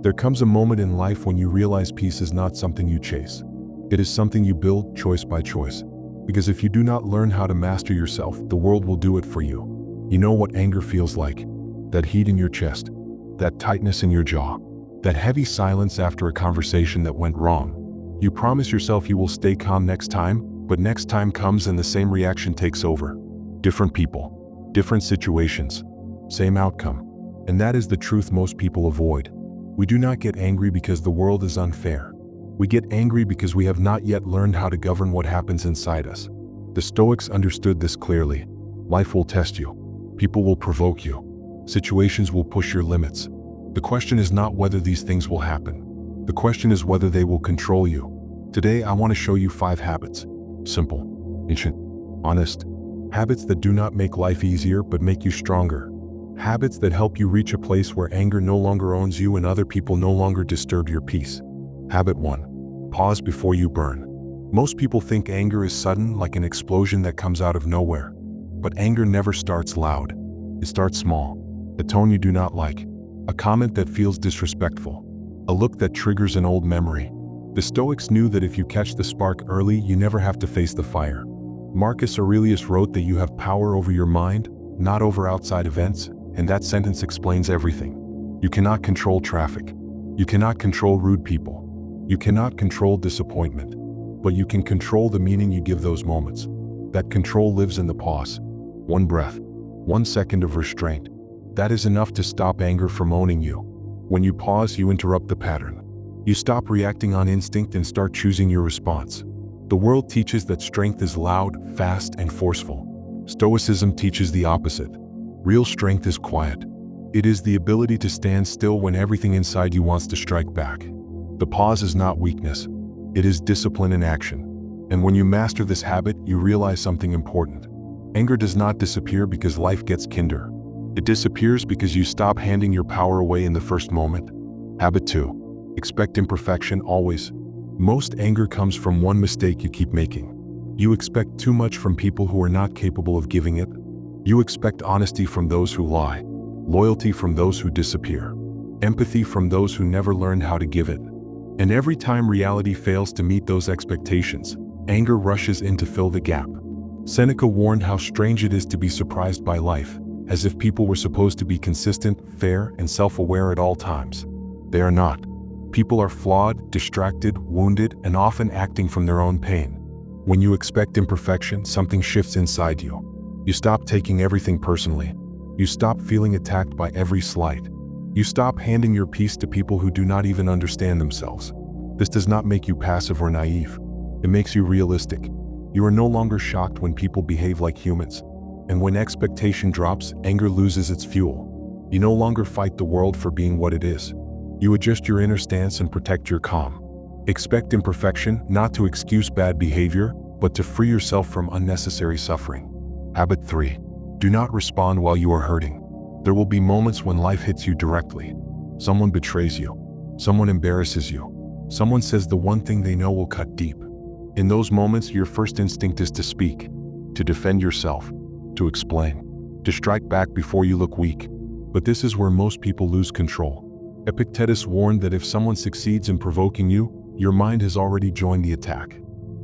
There comes a moment in life when you realize peace is not something you chase. It is something you build choice by choice. Because if you do not learn how to master yourself, the world will do it for you. You know what anger feels like? That heat in your chest, that tightness in your jaw, that heavy silence after a conversation that went wrong. You promise yourself you will stay calm next time, but next time comes and the same reaction takes over. Different people, different situations, same outcome. And that is the truth most people avoid. We do not get angry because the world is unfair. We get angry because we have not yet learned how to govern what happens inside us. The Stoics understood this clearly. Life will test you. People will provoke you. Situations will push your limits. The question is not whether these things will happen. The question is whether they will control you. Today, I want to show you 5 habits. Simple, ancient, honest. Habits that do not make life easier but make you stronger. Habits that help you reach a place where anger no longer owns you and other people no longer disturb your peace. Habit 1. Pause before you burn. Most people think anger is sudden, like an explosion that comes out of nowhere. But anger never starts loud. It starts small. A tone you do not like. A comment that feels disrespectful. A look that triggers an old memory. The Stoics knew that if you catch the spark early, you never have to face the fire. Marcus Aurelius wrote that you have power over your mind, not over outside events, and that sentence explains everything. You cannot control traffic. You cannot control rude people. You cannot control disappointment. But you can control the meaning you give those moments. That control lives in the pause. 1 breath. 1 second of restraint. That is enough to stop anger from owning you. When you pause, you interrupt the pattern. You stop reacting on instinct and start choosing your response. The world teaches that strength is loud, fast, and forceful. Stoicism teaches the opposite. Real strength is quiet. It is the ability to stand still when everything inside you wants to strike back. The pause is not weakness. It is discipline in action. And when you master this habit, you realize something important. Anger does not disappear because life gets kinder. It disappears because you stop handing your power away in the first moment. Habit 2. Expect imperfection always. Most anger comes from one mistake you keep making. You expect too much from people who are not capable of giving it. You expect honesty from those who lie, loyalty from those who disappear, empathy from those who never learned how to give it. And every time reality fails to meet those expectations, anger rushes in to fill the gap. Seneca warned how strange it is to be surprised by life, as if people were supposed to be consistent, fair, and self-aware at all times. They are not. People are flawed, distracted, wounded, and often acting from their own pain. When you expect imperfection, something shifts inside you. You stop taking everything personally. You stop feeling attacked by every slight. You stop handing your peace to people who do not even understand themselves. This does not make you passive or naive. It makes you realistic. You are no longer shocked when people behave like humans. And when expectation drops, anger loses its fuel. You no longer fight the world for being what it is. You adjust your inner stance and protect your calm. Expect imperfection, not to excuse bad behavior, but to free yourself from unnecessary suffering. Habit 3. Do not respond while you are hurting. There will be moments when life hits you directly. Someone betrays you. Someone embarrasses you. Someone says the one thing they know will cut deep. In those moments, your first instinct is to speak, to defend yourself, to explain, to strike back before you look weak. But this is where most people lose control. Epictetus warned that if someone succeeds in provoking you, your mind has already joined the attack.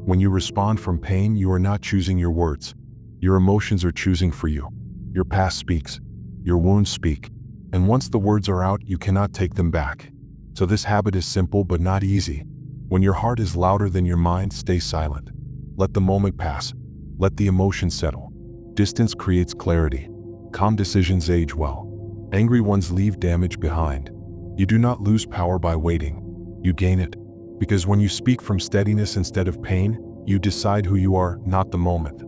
When you respond from pain, you are not choosing your words. Your emotions are choosing for you. Your past speaks. Your wounds speak. And once the words are out, you cannot take them back. So this habit is simple but not easy. When your heart is louder than your mind, stay silent. Let the moment pass. Let the emotion settle. Distance creates clarity. Calm decisions age well. Angry ones leave damage behind. You do not lose power by waiting. You gain it. Because when you speak from steadiness instead of pain, you decide who you are, not the moment.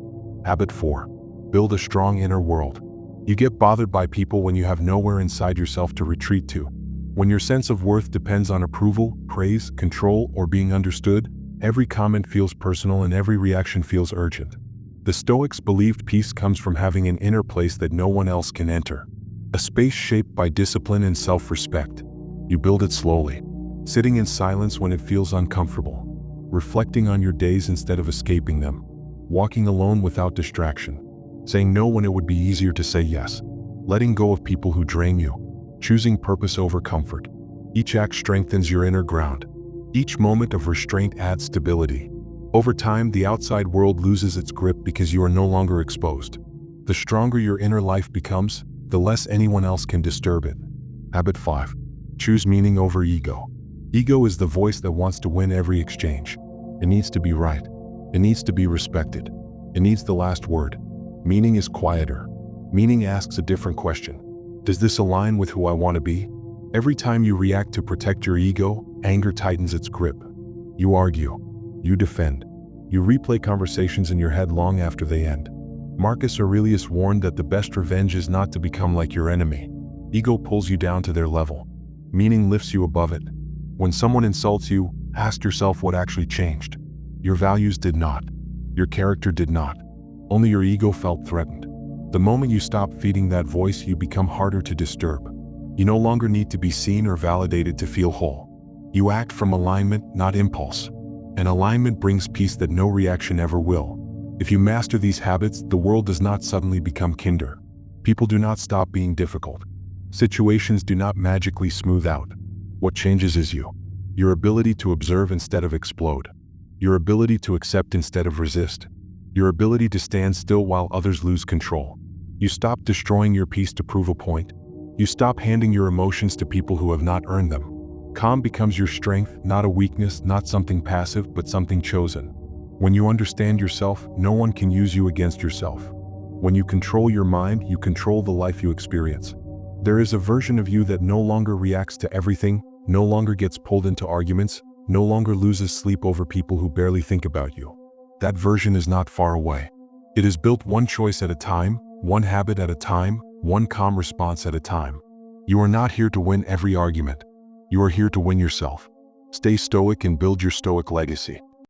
Habit 4. Build a strong inner world. You get bothered by people when you have nowhere inside yourself to retreat to. When your sense of worth depends on approval, praise, control, or being understood, every comment feels personal and every reaction feels urgent. The Stoics believed peace comes from having an inner place that no one else can enter. A space shaped by discipline and self-respect. You build it slowly, sitting in silence when it feels uncomfortable, reflecting on your days instead of escaping them, walking alone without distraction, saying no when it would be easier to say yes, letting go of people who drain you, choosing purpose over comfort. Each act strengthens your inner ground. Each moment of restraint adds stability. Over time, the outside world loses its grip because you are no longer exposed. The stronger your inner life becomes, the less anyone else can disturb it. Habit 5. Choose meaning over ego. Ego is the voice that wants to win every exchange. It needs to be right. It needs to be respected. It needs the last word. Meaning is quieter. Meaning asks a different question. Does this align with who I want to be? Every time you react to protect your ego, anger tightens its grip. You argue. You defend. You replay conversations in your head long after they end. Marcus Aurelius warned that the best revenge is not to become like your enemy. Ego pulls you down to their level. Meaning lifts you above it. When someone insults you, ask yourself what actually changed. Your values did not. Your character did not. Only your ego felt threatened. The moment you stop feeding that voice, you become harder to disturb. You no longer need to be seen or validated to feel whole. You act from alignment, not impulse. And alignment brings peace that no reaction ever will. If you master these habits, the world does not suddenly become kinder. People do not stop being difficult. Situations do not magically smooth out. What changes is you. Your ability to observe instead of explode. Your ability to accept instead of resist. Your ability to stand still while others lose control. You stop destroying your peace to prove a point. You stop handing your emotions to people who have not earned them. Calm becomes your strength, not a weakness, not something passive, but something chosen. When you understand yourself, no one can use you against yourself. When you control your mind, you control the life you experience. There is a version of you that no longer reacts to everything, no longer gets pulled into arguments, no longer loses sleep over people who barely think about you. That version is not far away. It is built one choice at a time, one habit at a time, one calm response at a time. You are not here to win every argument. You are here to win yourself. Stay stoic and build your stoic legacy.